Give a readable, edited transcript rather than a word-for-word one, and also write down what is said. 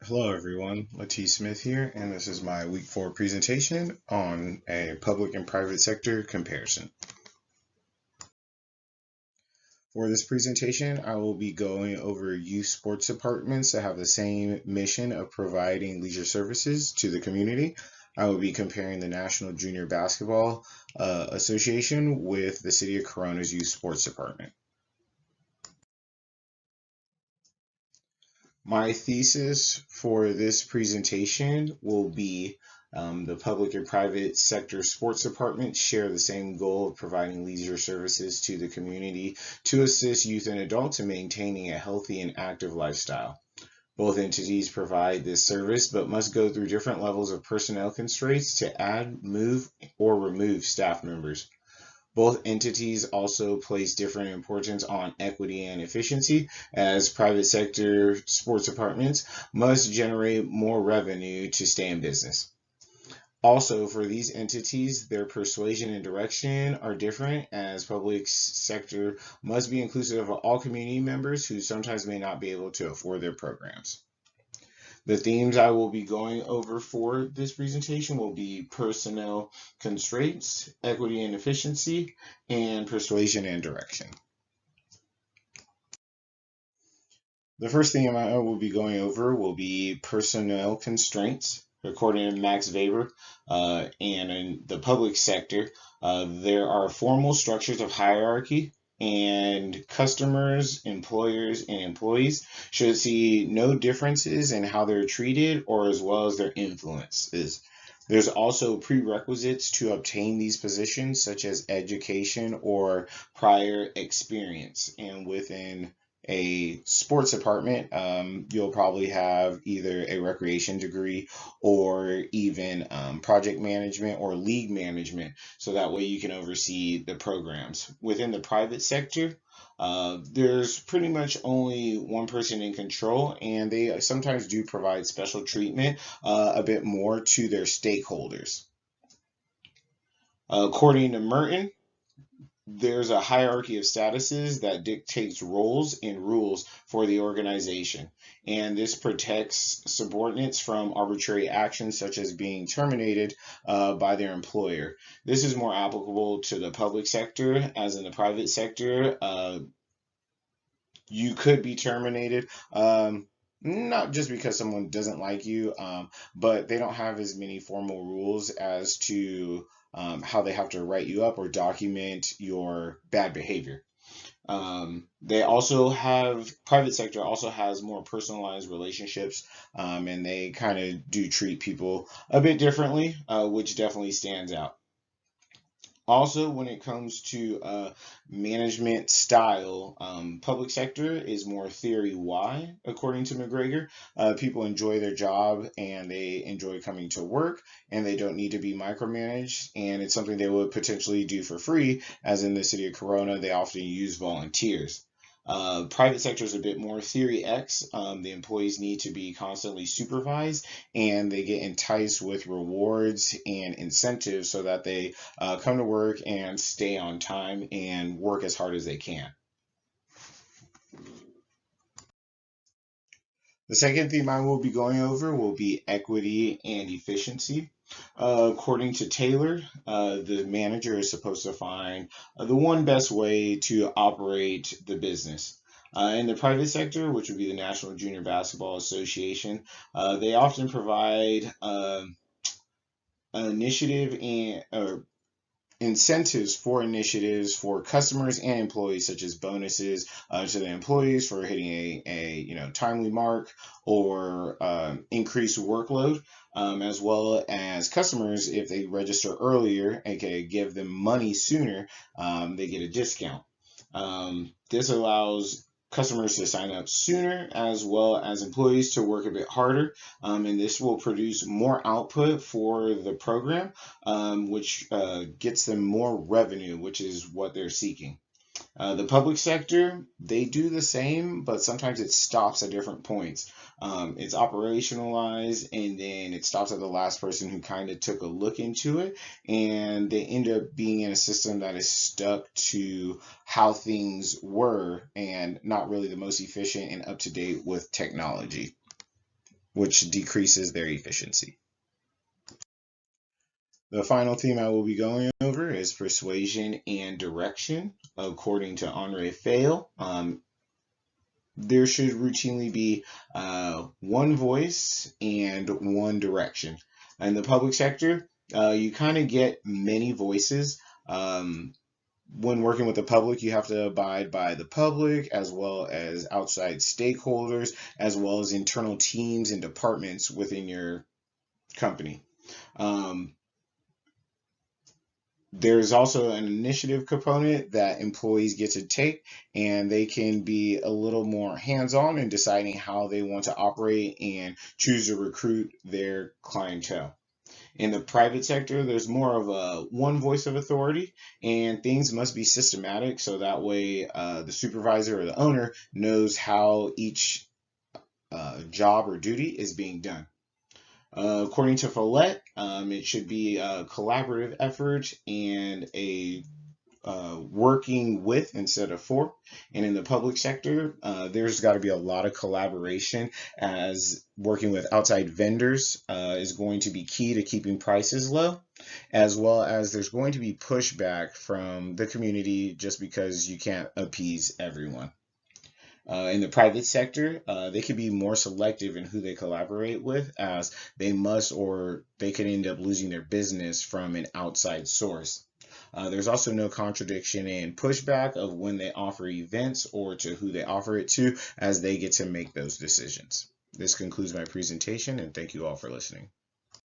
Hello everyone, Latif Smith here, and this is my week 4 presentation on a public and private sector comparison. For this presentation, I will be going over youth sports departments that have the same mission of providing leisure services to the community. I will be comparing the National Junior Basketball Association with the City of Corona's youth sports department. My thesis for this presentation will be the public and private sector sports departments share the same goal of providing leisure services to the community to assist youth and adults in maintaining a healthy and active lifestyle. Both entities provide this service but must go through different levels of personnel constraints to add, move, or remove staff members. Both entities also place different importance on equity and efficiency, as private sector sports departments must generate more revenue to stay in business. Also, for these entities, their persuasion and direction are different, as public sector must be inclusive of all community members who sometimes may not be able to afford their programs. The themes I will be going over for this presentation will be personnel constraints, equity and efficiency, and persuasion and direction. The first theme I will be going over will be personnel constraints. According to Max Weber, and in the public sector, there are formal structures of hierarchy, and customers, employers, and employees should see no differences in how they're treated or as well as their influences. There's also prerequisites to obtain these positions, such as education or prior experience. And within a sports department, you'll probably have either a recreation degree or even project management or league management, so that way you can oversee the programs. Within the private sector, there's pretty much only one person in control, and they sometimes do provide special treatment a bit more to their stakeholders. According to Merton, there's a hierarchy of statuses that dictates roles and rules for the organization, and this protects subordinates from arbitrary actions such as being terminated by their employer. This is more applicable to the public sector, as in the private sector, you could be terminated. Not just because someone doesn't like you, but they don't have as many formal rules as to how they have to write you up or document your bad behavior. They also have, private sector also has more personalized relationships, and they kind of do treat people a bit differently, which definitely stands out. Also, when it comes to management style, public sector is more theory why, according to McGregor. People enjoy their job and they enjoy coming to work, and they don't need to be micromanaged, and it's something they would potentially do for free, as in the city of Corona, they often use volunteers. Private sector is a bit more theory X. The employees need to be constantly supervised, and they get enticed with rewards and incentives so that they come to work and stay on time and work as hard as they can. The second theme I will be going over will be equity and efficiency. According to Taylor, the manager is supposed to find the one best way to operate the business. In the private sector, which would be the National Junior Basketball Association, they often provide an initiative and incentives for initiatives for customers and employees, such as bonuses to the employees for hitting a timely mark or increased workload, as well as customers, if they register earlier, aka give them money sooner, they get a discount. This allows customers to sign up sooner, as well as employees to work a bit harder, and this will produce more output for the program, which gets them more revenue, which is what they're seeking. The public sector, they do the same, but sometimes it stops at different points. It's operationalized, and then it stops at the last person who kind of took a look into it, and they end up being in a system that is stuck to how things were and not really the most efficient and up to date with technology. which decreases their efficiency. The final theme I will be going over is persuasion and direction. According to Henri Fail, there should routinely be one voice and one direction. In the public sector, you kind of get many voices. When working with the public, you have to abide by the public as well as outside stakeholders, as well as internal teams and departments within your company. Um, There's also an initiative component that employees get to take, and they can be a little more hands-on in deciding how they want to operate and choose to recruit their clientele. In the private sector, there's more of a one voice of authority, and things must be systematic so that way the supervisor or the owner knows how each job or duty is being done. According to Follett, it should be a collaborative effort and a working with instead of for. And in the public sector, there's got to be a lot of collaboration, as working with outside vendors is going to be key to keeping prices low, as well as there's going to be pushback from the community just because you can't appease everyone. In the private sector, they can be more selective in who they collaborate with, as they must or they could end up losing their business from an outside source. There's also no contradiction in pushback of when they offer events or to who they offer it to, as they get to make those decisions. This concludes my presentation, and thank you all for listening.